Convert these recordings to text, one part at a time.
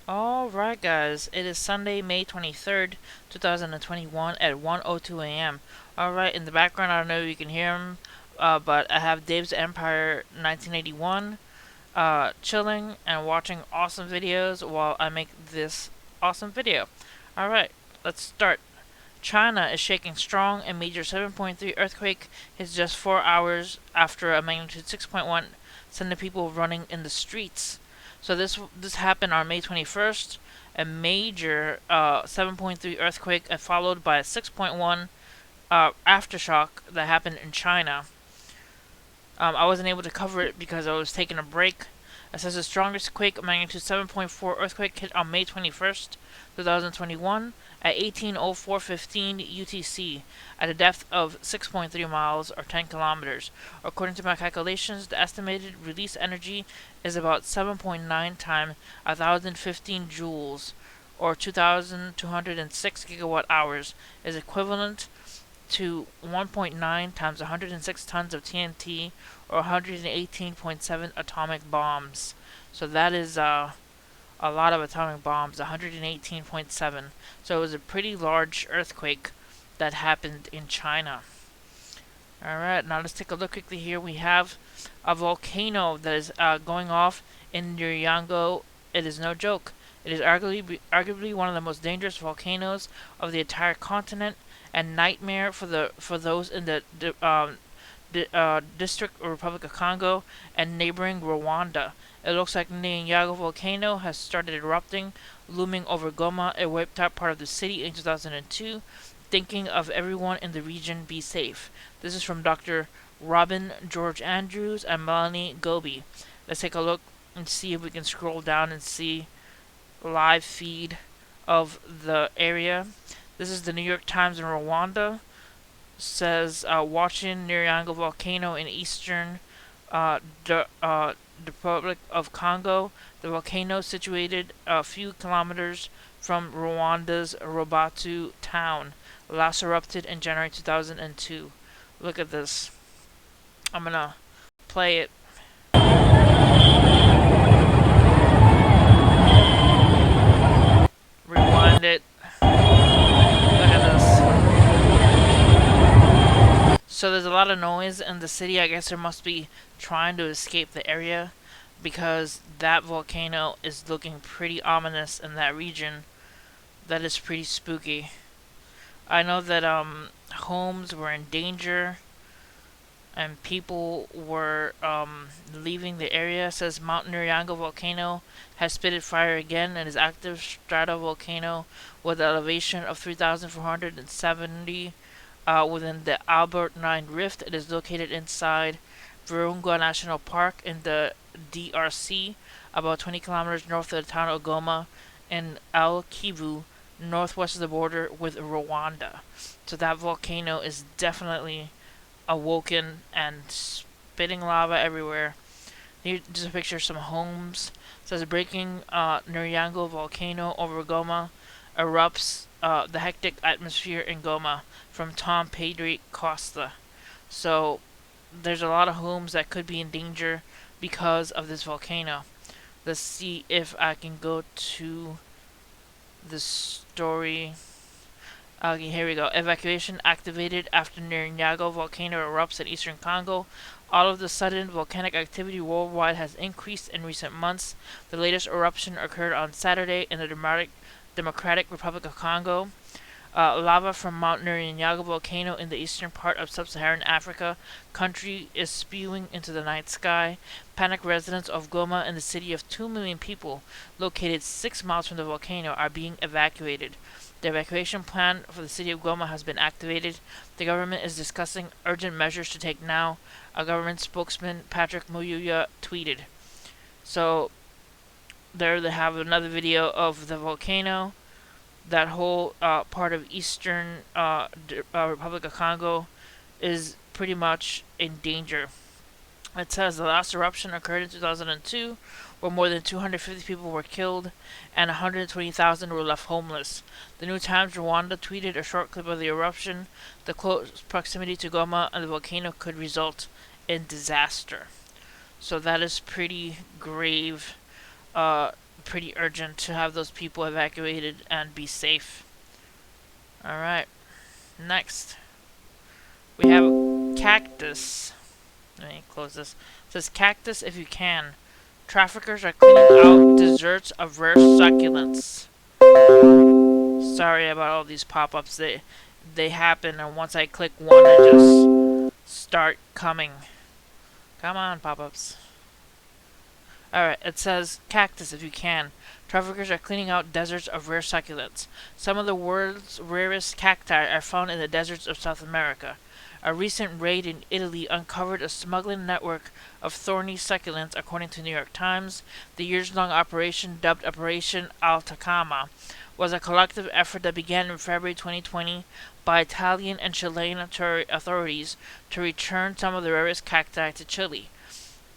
Alright guys, it is Sunday, May 23rd, 2021 at 1:02 a.m. Alright, in the background, I don't know if you can hear him, but I have Dave's Empire 1981 chilling and watching awesome videos while I make this awesome video. Alright, let's start. China is shaking strong. A major 7.3 earthquake hits just 4 hours after a magnitude 6.1 sending people running in the streets. So this happened on May 21st. A major 7.3 earthquake followed by a 6.1 aftershock that happened in China. I wasn't able to cover it because I was taking a break. It says the strongest quake, magnitude 7.4 earthquake, hit on May 21st, 2021 at 18:04:15 UTC at a depth of 6.3 miles or 10 kilometers. According to my calculations, the estimated release energy is about 7.9 times 1015 joules or 2,206 gigawatt hours, is equivalent to 1.9 times 106 tons of TNT or 118.7 atomic bombs. So that is a lot of atomic bombs, 118.7. So it was a pretty large earthquake that happened in China. Alright, now let's take a look quickly here. We have a volcano that is going off in Nyiragongo. It is no joke. It is arguably one of the most dangerous volcanoes of the entire continent, and nightmare for those in the District or Republic of Congo and neighboring Rwanda. It looks like Nyiragongo volcano has started erupting, looming over Goma. It wiped out part of the city in 2002. Thinking of everyone in the region, be safe. This is from Dr. Robin George Andrews and Melanie Goby. Let's take a look and see if we can scroll down and see live feed of the area. This is the New York Times in Rwanda. Says watching Nyiragongo volcano in eastern Republic of Congo. The volcano situated a few kilometers from Rwanda's Robatu town. Last erupted in January 2002. Look at this. I'm gonna play it. Rewind it. Look at this. So there's a lot of noise in the city. I guess there must be trying to escape the area because that volcano is looking pretty ominous in that region. That is pretty spooky. I know that homes were in danger and people were leaving the area. It says Mount Nyiragongo volcano has spitted fire again and is active stratovolcano with an elevation of 3,470 within the Albert 9 Rift. It is located inside Virunga National Park in the DRC, about 20 kilometers north of the town of Goma in El Kivu, northwest of the border with Rwanda. So that volcano is definitely awoken and spitting lava everywhere. Here's just a picture of some homes. It says breaking Nyiragongo volcano over Goma erupts the hectic atmosphere in Goma, from Tom Pedri Costa. So there's a lot of homes that could be in danger because of this volcano. Let's see if I can go to the story. Okay, here we go. Evacuation activated after Nyiragongo volcano erupts in eastern Congo. All of the sudden, volcanic activity worldwide has increased in recent months. The latest eruption occurred on Saturday in the Democratic Republic of Congo. Lava from Mount Nyiragongo volcano in the eastern part of sub-Saharan Africa country is spewing into the night sky. Panicked residents of Goma and the city of 2 million people, located 6 miles from the volcano, are being evacuated. The evacuation plan for the city of Goma has been activated. The government is discussing urgent measures to take now, a government spokesman, Patrick Muyuya, tweeted. So, there they have another video of the volcano. That whole part of eastern Republic of Congo is pretty much in danger. It says the last eruption occurred in 2002, where more than 250 people were killed and 120,000 were left homeless. The New Times Rwanda tweeted a short clip of the eruption. The close proximity to Goma and the volcano could result in disaster. So that is pretty grave. pretty urgent to have those people evacuated and be safe. Alright, next. We have cactus. Let me close this. It says cactus if you can. Traffickers are cleaning out deserts of rare succulents. Sorry about all these pop-ups. They happen, and once I click one, they just start coming. Come on, pop-ups. Alright, it says cactus if you can. Traffickers are cleaning out deserts of rare succulents. Some of the world's rarest cacti are found in the deserts of South America. A recent raid in Italy uncovered a smuggling network of thorny succulents, according to New York Times. The years-long operation, dubbed Operation Atacama, was a collective effort that began in February 2020 by Italian and Chilean authorities to return some of the rarest cacti to Chile.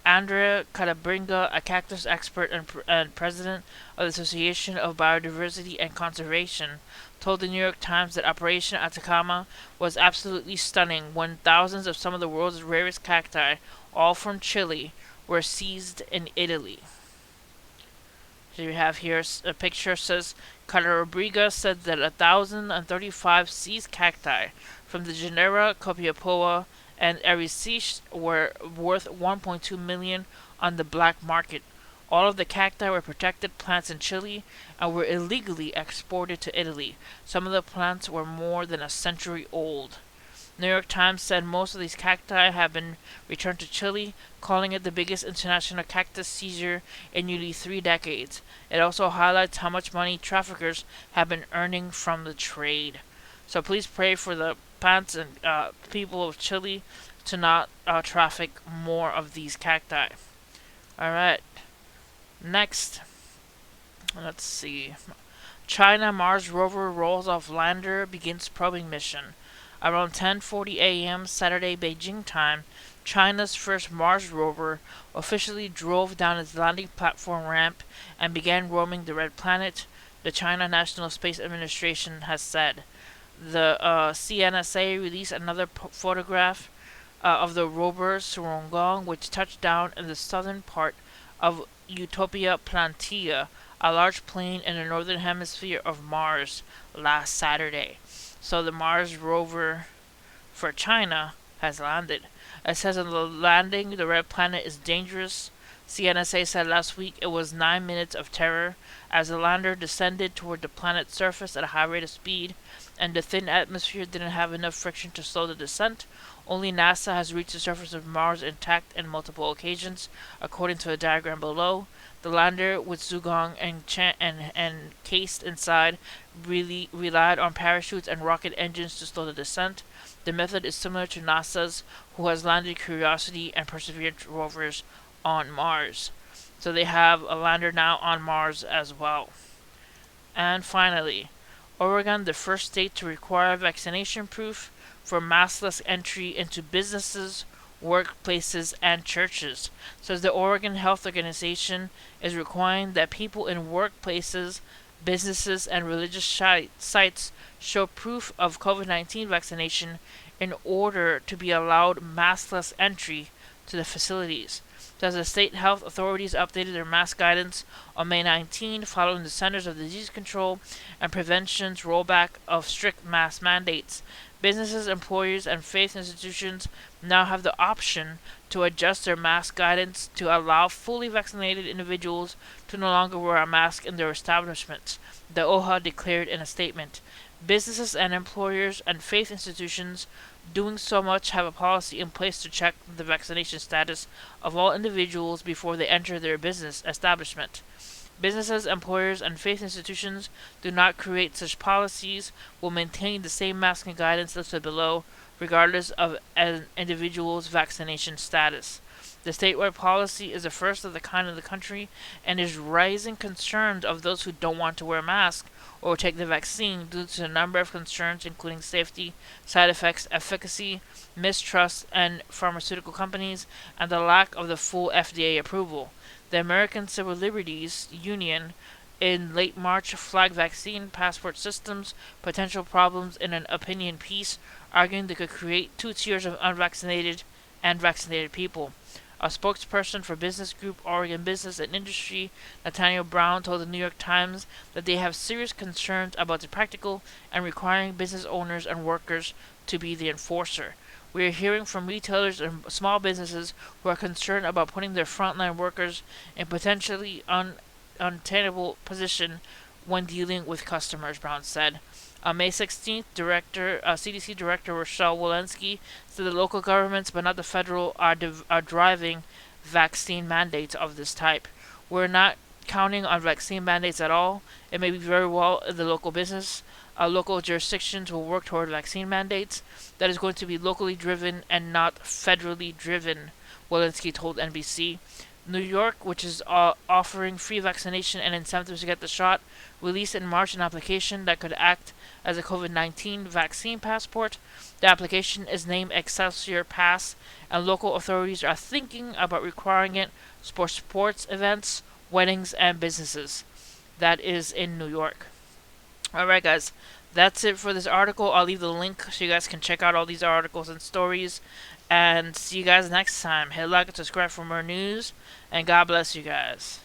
Andrea Cadabringa, a cactus expert and president of the Association of Biodiversity and Conservation, told the New York Times that Operation Atacama was absolutely stunning when thousands of some of the world's rarest cacti, all from Chile, were seized in Italy. So you have here a picture says Cadabringa said that 1,035 seized cacti from the genera Copiapoa and Erupts were worth $1.2 million on the black market. All of the cacti were protected plants in Chile and were illegally exported to Italy. Some of the plants were more than a century old. New York Times said most of these cacti have been returned to Chile, calling it the biggest international cactus seizure in nearly 3 decades. It also highlights how much money traffickers have been earning from the trade. So please pray for the plants and people of Chile to not traffic more of these cacti. Alright. Next. Let's see. China Mars rover rolls off lander, begins probing mission. Around 10:40 a.m. Saturday Beijing time, China's first Mars rover officially drove down its landing platform ramp and began roaming the red planet, the China National Space Administration has said. The CNSA released another photograph of the rover Nyiragongo, which touched down in the southern part of Utopia Planitia, a large plain in the northern hemisphere of Mars, last Saturday. So the Mars rover for China has landed. It says on the landing, the red planet is dangerous. CNSA said last week it was 9 minutes of terror as the lander descended toward the planet's surface at a high rate of speed, and the thin atmosphere didn't have enough friction to slow the descent. Only NASA has reached the surface of Mars intact in multiple occasions, according to a diagram below. The lander, with Zhugong and cased inside, really relied on parachutes and rocket engines to slow the descent. The method is similar to NASA's, who has landed Curiosity and Perseverance rovers on Mars. So they have a lander now on Mars as well. And finally, Oregon, the first state to require vaccination proof for maskless entry into businesses, workplaces, and churches. Says the Oregon Health Organization is requiring that people in workplaces, businesses, and religious sites show proof of COVID-19 vaccination in order to be allowed maskless entry to the facilities. As the state health authorities updated their mask guidance on May 19, following the Centers of Disease Control and Prevention's rollback of strict mask mandates. Businesses, employers, and faith institutions now have the option to adjust their mask guidance to allow fully vaccinated individuals to no longer wear a mask in their establishments, the OHA declared in a statement. Businesses and employers and faith institutions doing so much have a policy in place to check the vaccination status of all individuals before they enter their business establishment. Businesses, employers, and faith institutions do not create such policies will maintain the same masking guidance listed below, regardless of an individual's vaccination status. The statewide policy is the first of the kind in the country and is raising concerns of those who don't want to wear a mask or take the vaccine due to a number of concerns including safety, side effects, efficacy, mistrust in pharmaceutical companies, and the lack of the full FDA approval. The American Civil Liberties Union in late March flagged vaccine passport systems potential problems in an opinion piece, arguing they could create 2 tiers of unvaccinated and vaccinated people. A spokesperson for business group Oregon Business and Industry, Nathaniel Brown, told the New York Times that they have serious concerns about the practical and requiring business owners and workers to be the enforcer. We are hearing from retailers and small businesses who are concerned about putting their frontline workers in potentially untenable position when dealing with customers, Brown said. On May 16th, CDC Director Rochelle Walensky said the local governments, but not the federal, are driving vaccine mandates of this type. We're not counting on vaccine mandates at all. It may be very well in the local business. Local jurisdictions will work toward vaccine mandates. That is going to be locally driven and not federally driven, Walensky told NBC. New York, which is offering free vaccination and incentives to get the shot, released in March an application that could act as a COVID-19 vaccine passport. The application is named Excelsior Pass, and local authorities are thinking about requiring it for sports events, weddings, and businesses. That is in New York. Alright, guys. That's it for this article. I'll leave the link so you guys can check out all these articles and stories. And see you guys next time. Hit like and subscribe for more news. And God bless you guys.